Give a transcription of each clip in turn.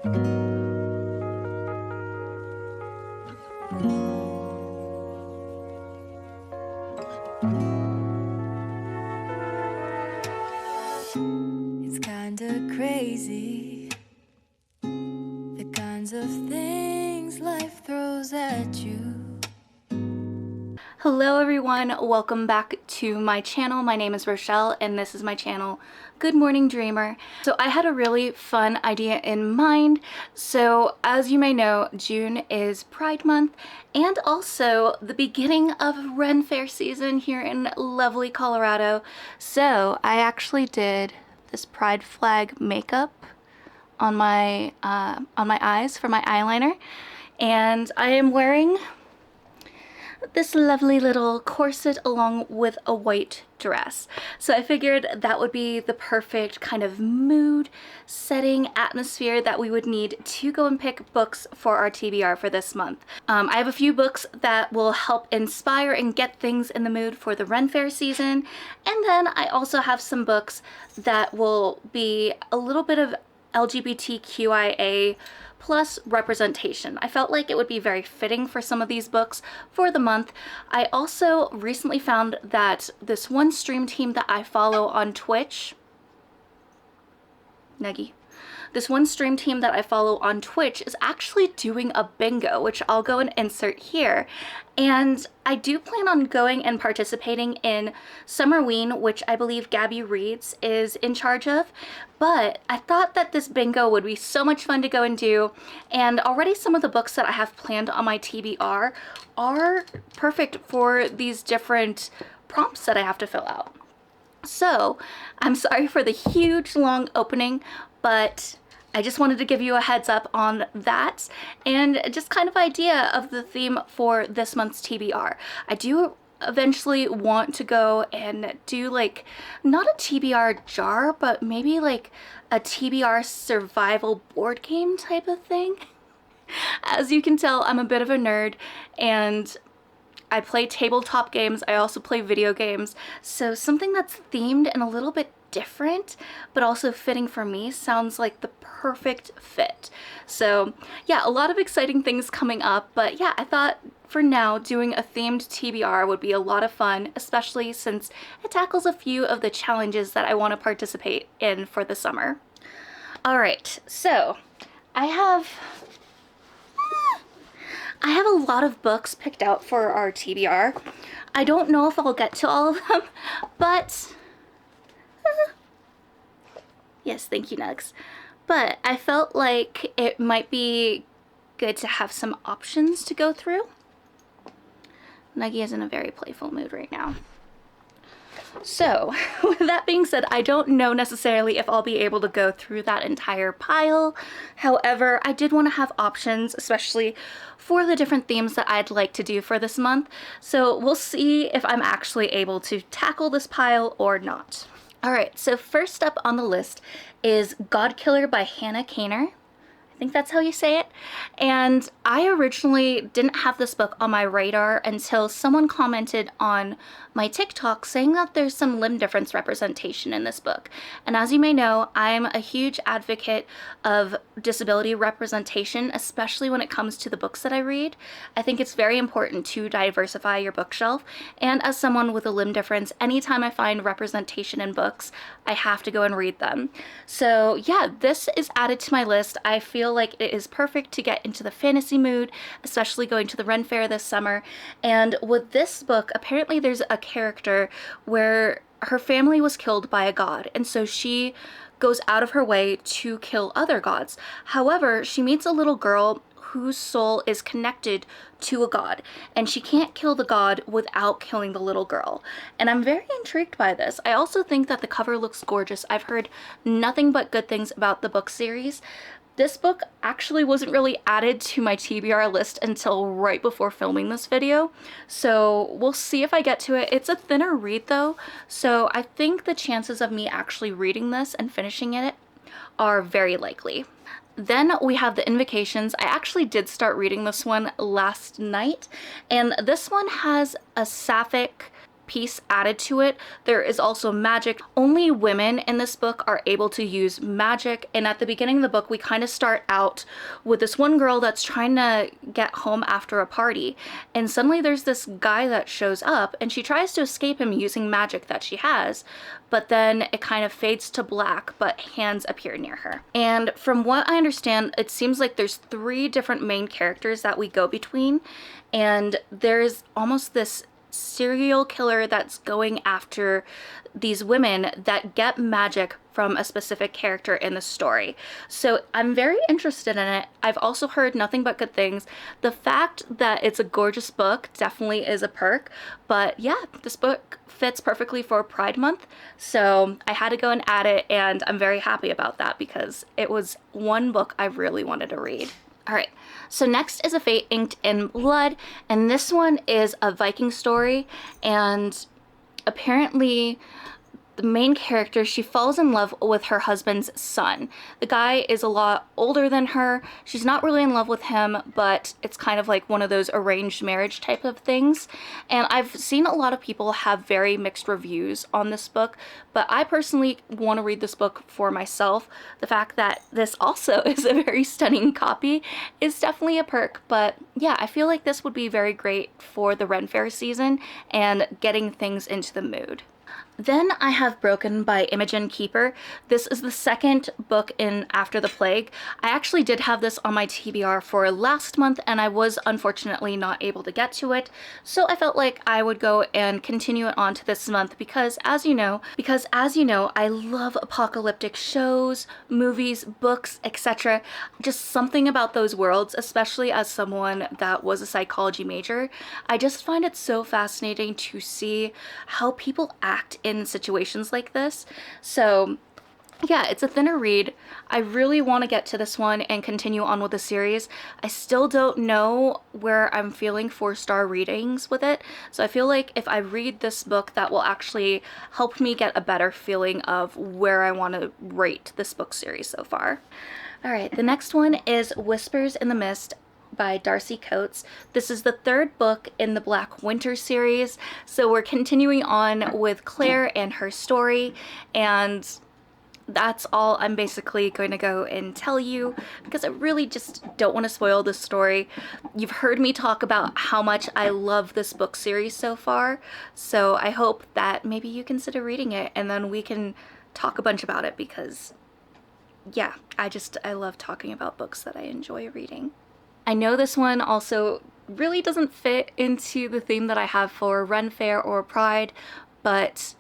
It's kinda crazy, the kinds of things life throws at you. Hello everyone, welcome back to my channel. My name is Rochelle and this is my channel, Good Morning Dreamer. So I had a really fun idea in mind. So as you may know, June is Pride Month and also the beginning of Faire season here in lovely Colorado. So I actually did this pride flag makeup on my eyes for my eyeliner, and I am wearing this lovely little corset along with a white dress. So I figured that would be the perfect kind of mood setting atmosphere that we would need to go and pick books for our TBR for this month. I have a few books that will help inspire and get things in the mood for the Faire season, and then I also have some books that will be a little bit of LGBTQIA plus representation. I felt like it would be very fitting for some of these books for the month. I also recently found that this one stream team that I follow on Twitch, this one stream team that I follow on Twitch is actually doing a bingo, which I'll go and insert here. And I do plan on going and participating in Summerween, which I believe Gabby Reeds is in charge of. But I thought that this bingo would be so much fun to go and do. And already some of the books that I have planned on my TBR are perfect for these different prompts that I have to fill out. So I'm sorry for the huge long opening, but I just wanted to give you a heads up on that and just kind of idea of the theme for this month's TBR. I do eventually want to go and do like, not a TBR jar, but maybe like a TBR survival board game type of thing. As you can tell, I'm a bit of a nerd and I play tabletop games. I also play video games. So something that's themed and a little bit different but also fitting for me sounds like the perfect fit. So yeah, a lot of exciting things coming up, but yeah, I thought for now doing a themed TBR would be a lot of fun, especially since it tackles a few of the challenges that I want to participate in for the summer. All right, so I have a lot of books picked out for our TBR. I don't know if I'll get to all of them, but yes, thank you, Nugs. But I felt like it might be good to have some options to go through. Nuggie is in a very playful mood right now. So, with that being said, I don't know necessarily if I'll be able to go through that entire pile. However, I did want to have options, especially for the different themes that I'd like to do for this month. So we'll see if I'm actually able to tackle this pile or not. Alright, so first up on the list is God Killer by Hannah Kaner. I think that's how you say it. And I originally didn't have this book on my radar until someone commented on my TikTok saying that there's some limb difference representation in this book. And as you may know, I'm a huge advocate of disability representation, especially when it comes to the books that I read. I think it's very important to diversify your bookshelf. And as someone with a limb difference, anytime I find representation in books, I have to go and read them. So yeah, this is added to my list. I feel like it is perfect to get into the fantasy mood, especially going to the Faire this summer. And with this book, apparently there's a character where her family was killed by a god, and so she goes out of her way to kill other gods. However, she meets a little girl whose soul is connected to a god, and she can't kill the god without killing the little girl. And I'm very intrigued by this. I also think that the cover looks gorgeous. I've heard nothing but good things about the book series. This book actually wasn't really added to my TBR list until right before filming this video, so we'll see if I get to it. It's a thinner read though, so I think the chances of me actually reading this and finishing it are very likely. Then we have The Invocations. I actually did start reading this one last night, and this one has a sapphic piece added to it. There is also magic. Only women in this book are able to use magic, and at the beginning of the book we kind of start out with this one girl that's trying to get home after a party, and suddenly there's this guy that shows up and she tries to escape him using magic that she has, but then it kind of fades to black, but hands appear near her. And from what I understand, it seems like there's 3 different main characters that we go between, and there's almost this serial killer that's going after these women that get magic from a specific character in the story. So I'm very interested in it. I've also heard nothing but good things. The fact that it's a gorgeous book definitely is a perk, but yeah, this book fits perfectly for Pride Month, so I had to go and add it, and I'm very happy about that because it was one book I really wanted to read. All right, so next is A Fate Inked in Blood, and this one is a Viking story, and apparently the main character, she falls in love with her husband's son. The guy is a lot older than her. She's not really in love with him, but it's kind of like one of those arranged marriage type of things. And I've seen a lot of people have very mixed reviews on this book, but I personally want to read this book for myself. The fact that this also is a very stunning copy is definitely a perk, but yeah, I feel like this would be very great for the Ren Fair season and getting things into the mood. Then I have Broken by Imogen Keeper. This is the second book in After the Plague. I actually did have this on my TBR for last month, and I was unfortunately not able to get to it. So I felt like I would go and continue it on to this month because as you know, I love apocalyptic shows, movies, books, etc. Just something about those worlds, especially as someone that was a psychology major. I just find it so fascinating to see how people act in situations like this. So yeah, it's a thinner read. I really want to get to this one and continue on with the series. I still don't know where I'm feeling 4-star readings with it, so I feel like if I read this book, that will actually help me get a better feeling of where I want to rate this book series so far. All right, the next one is Whispers in the Mist by Darcy Coates. This is the 3rd book in the Black Winter series, so we're continuing on with Claire and her story, and that's all I'm basically going to go and tell you because I really just don't want to spoil the story. You've heard me talk about how much I love this book series so far, so I hope that maybe you consider reading it and then we can talk a bunch about it because yeah, I love talking about books that I enjoy reading. I know this one also really doesn't fit into the theme that I have for Ren Fair or Pride, but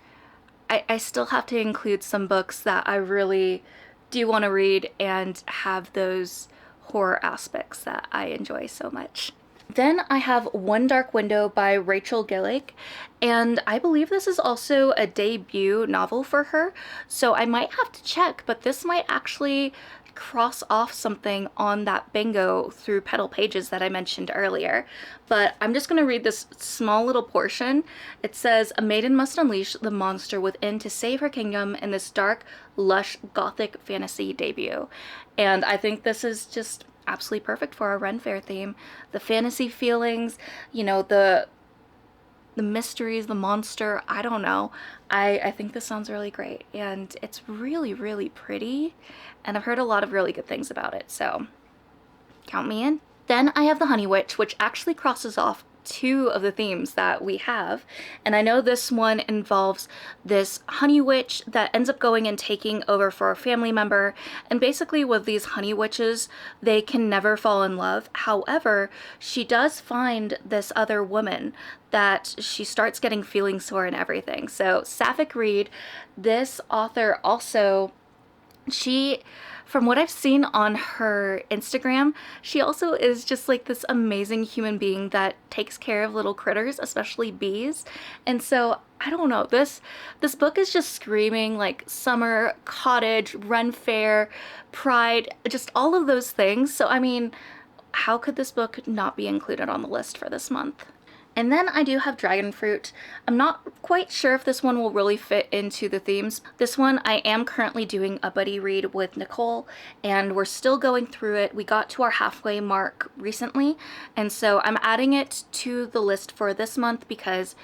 I still have to include some books that I really do want to read and have those horror aspects that I enjoy so much. Then I have One Dark Window by Rachel Gillick, and I believe this is also a debut novel for her, so I might have to check, but this might actually cross off something on that bingo through Petal Pages that I mentioned earlier. But I'm just going to read this small little portion. It says, "A maiden must unleash the monster within to save her kingdom in this dark, lush, gothic fantasy debut." And I think this is just absolutely perfect for our Ren Fair theme. The fantasy feelings, you know, the mysteries, the monster, I don't know. I think this sounds really great, and it's really, really pretty, and I've heard a lot of really good things about it, so count me in. Then I have The Honey Witch, which actually crosses off 2 of the themes that we have, and I know this one involves this honey witch that ends up going and taking over for a family member, and basically with these honey witches, they can never fall in love. However, she does find this other woman that she starts getting feelings for and everything. So sapphic read. This author also, from what I've seen on her Instagram, she also is just like this amazing human being that takes care of little critters, especially bees. And so I don't know, this book is just screaming like summer, cottage, Ren Fair, Pride, just all of those things. So I mean, how could this book not be included on the list for this month? And then I do have Dragon Fruit. I'm not quite sure if this one will really fit into the themes. This one I am currently doing a buddy read with Nicole, and we're still going through it. We got to our halfway mark recently, and so I'm adding it to the list for this month because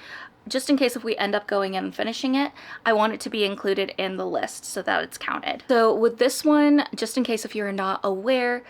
just in case if we end up going and finishing it, I want it to be included in the list so that it's counted. So with this one, just in case if you're not aware,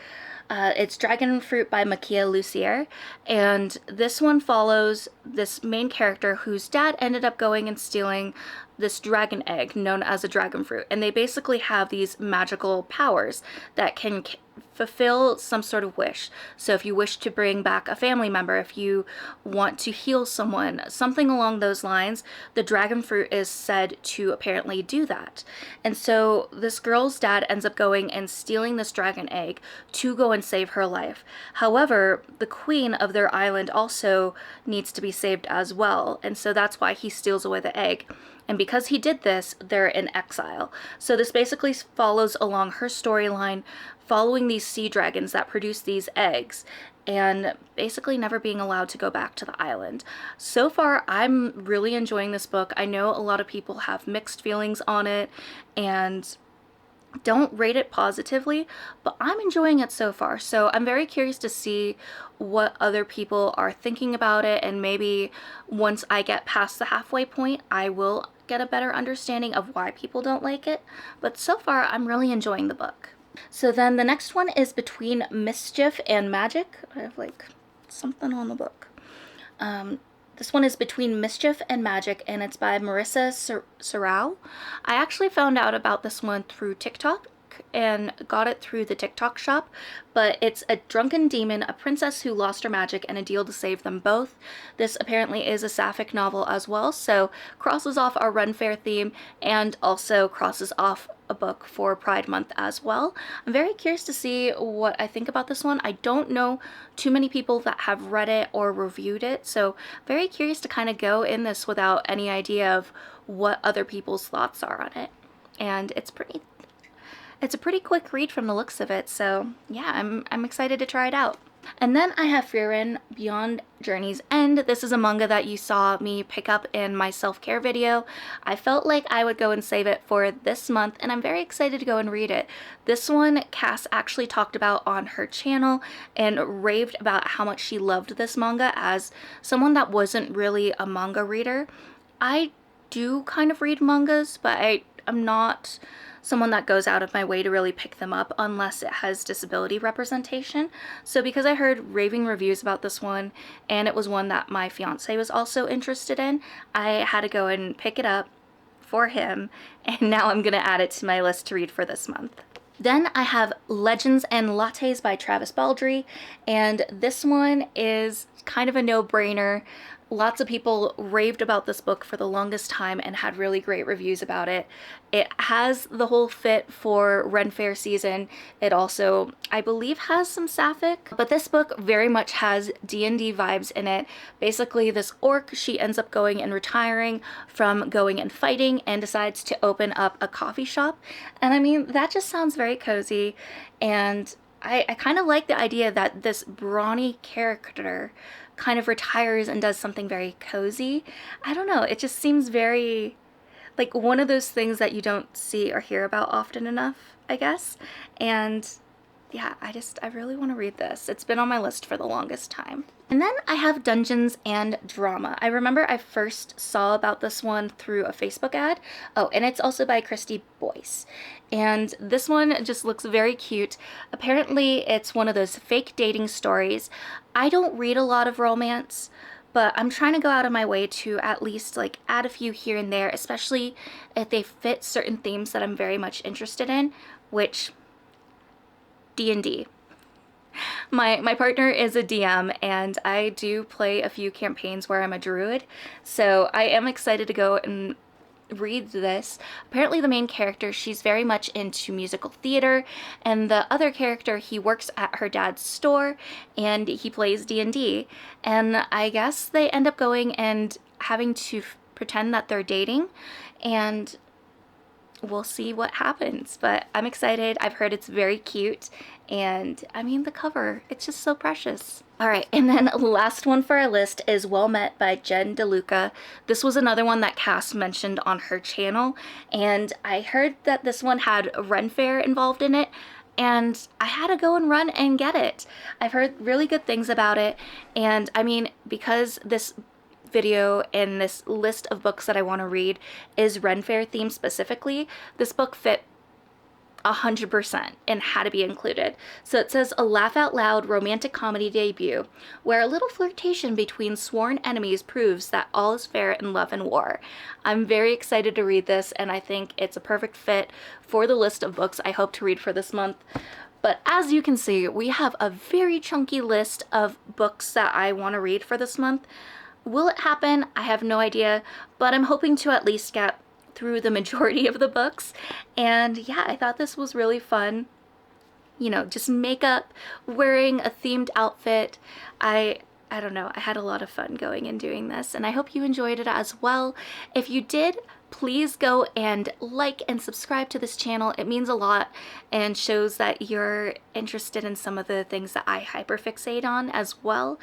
it's Dragon Fruit by Makia Lucier, and this one follows this main character whose dad ended up going and stealing this dragon egg known as a dragon fruit, and they basically have these magical powers that can fulfill some sort of wish. So if you wish to bring back a family member, if you want to heal someone, something along those lines, the dragon fruit is said to apparently do that. And so this girl's dad ends up going and stealing this dragon egg to go and save her life. However, the queen of their island also needs to be saved as well, and so that's why he steals away the egg. And because he did this, they're in exile. So this basically follows along her storyline, following these sea dragons that produce these eggs, and basically never being allowed to go back to the island. So far, I'm really enjoying this book. I know a lot of people have mixed feelings on it and don't rate it positively, but I'm enjoying it so far. So I'm very curious to see what other people are thinking about it, and maybe once I get past the halfway point, I will get a better understanding of why people don't like it. But so far, I'm really enjoying the book. So then the next one is Between Mischief and Magic. I have like something on the book. This one is Between Mischief and Magic, and it's by Marissa Serrao. I actually found out about this one through TikTok and got it through the TikTok shop, but it's a drunken demon, a princess who lost her magic, and a deal to save them both. This apparently is a sapphic novel as well, so crosses off our Run Fair theme and also crosses off a book for Pride Month as well. I'm very curious to see what I think about this one. I don't know too many people that have read it or reviewed it, so very curious to kind of go in this without any idea of what other people's thoughts are on it. And it's a pretty quick read from the looks of it, so yeah, I'm excited to try it out. And then I have Faire, Beyond Journey's End. This is a manga that you saw me pick up in my self-care video. I felt like I would go and save it for this month, and I'm very excited to go and read it. This one, Cass actually talked about on her channel and raved about how much she loved this manga as someone that wasn't really a manga reader. I do kind of read mangas, but I'm not someone that goes out of my way to really pick them up unless it has disability representation. So because I heard raving reviews about this one, and it was one that my fiance was also interested in, I had to go and pick it up for him, and now I'm gonna add it to my list to read for this month. Then I have Legends and Lattes by Travis Baldry, and this one is kind of a no-brainer. Lots of people raved about this book for the longest time and had really great reviews about it. It has the whole fit for Ren Fair season. It also, I believe, has some sapphic, but this book very much has D&D vibes in it. Basically, this orc, she ends up going and retiring from going and fighting and decides to open up a coffee shop. And I mean, that just sounds very cozy, and I kind of like the idea that this brawny character kind of retires and does something very cozy. I don't know, it just seems very like one of those things that you don't see or hear about often enough, I guess. And yeah, I really want to read this. It's been on my list for the longest time. And then I have Dungeons and Drama. I remember I first saw about this one through a Facebook ad. Oh, and it's also by Christy Boyce. And this one just looks very cute. Apparently, it's one of those fake dating stories. I don't read a lot of romance, but I'm trying to go out of my way to at least like add a few here and there, especially if they fit certain themes that I'm very much interested in, which D&D. My partner is a DM, and I do play a few campaigns where I'm a druid, so I am excited to go and read this. Apparently the main character, she's very much into musical theater, and the other character, he works at her dad's store and he plays D&D, and I guess they end up going and having to pretend that they're dating, and we'll see what happens. But I'm excited. I've heard it's very cute, and I mean the cover, it's just so precious. Alright, and then last one for our list is Well Met by Jen DeLuca. This was another one that Cass mentioned on her channel, and I heard that this one had Ren Fair involved in it, and I had to go and run and get it. I've heard really good things about it, and I mean, because this video in this list of books that I want to read is Ren Fair themed specifically, this book fit 100% and had to be included. So it says, a laugh out loud romantic comedy debut where a little flirtation between sworn enemies proves that all is fair in love and war. I'm very excited to read this, and I think it's a perfect fit for the list of books I hope to read for this month. But as you can see, we have a very chunky list of books that I want to read for this month. Will it happen? I have no idea, but I'm hoping to at least get through the majority of the books. And yeah, I thought this was really fun. You know, just makeup, wearing a themed outfit. I don't know, I had a lot of fun going and doing this, and I hope you enjoyed it as well. If you did, please go and like and subscribe to this channel. It means a lot and shows that you're interested in some of the things that I hyperfixate on as well.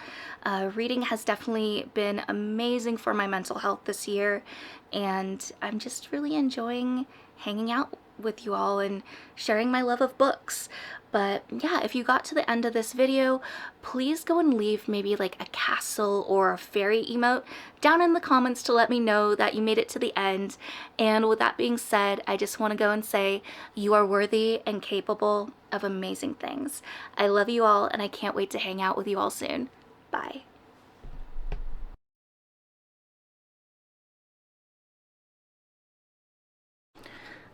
Reading has definitely been amazing for my mental health this year, and I'm just really enjoying hanging out with you all and sharing my love of books. But yeah, if you got to the end of this video, please go and leave maybe like a castle or a fairy emote down in the comments to let me know that you made it to the end. And with that being said, I just want to go and say you are worthy and capable of amazing things. I love you all, and I can't wait to hang out with you all soon. Bye.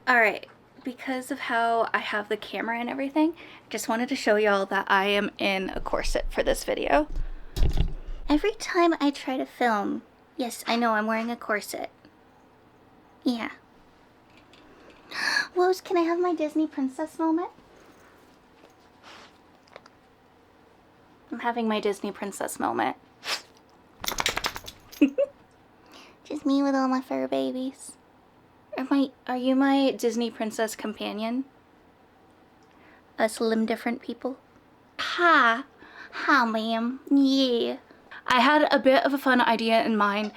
Alright, because of how I have the camera and everything, I just wanted to show y'all that I am in a corset for this video. Every time I try to film, yes, I know I'm wearing a corset. Yeah. Rose, can I have my Disney princess moment? I'm having my Disney princess moment. Just me with all my fur babies. Are you my Disney princess companion? Us slim different people? Hi, ma'am. Yeah. I had a bit of a fun idea in mind.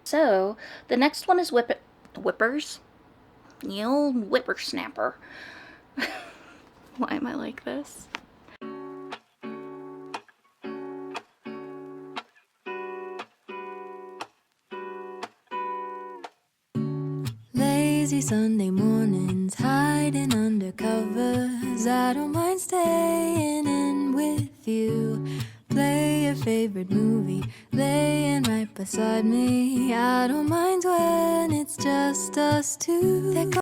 So, the next one is whippers. The old whippersnapper. Why am I like this? Lazy Sunday mornings, hiding under covers. I don't mind staying in with you. Play your favorite movie, laying right beside me. I don't mind when it's just us two.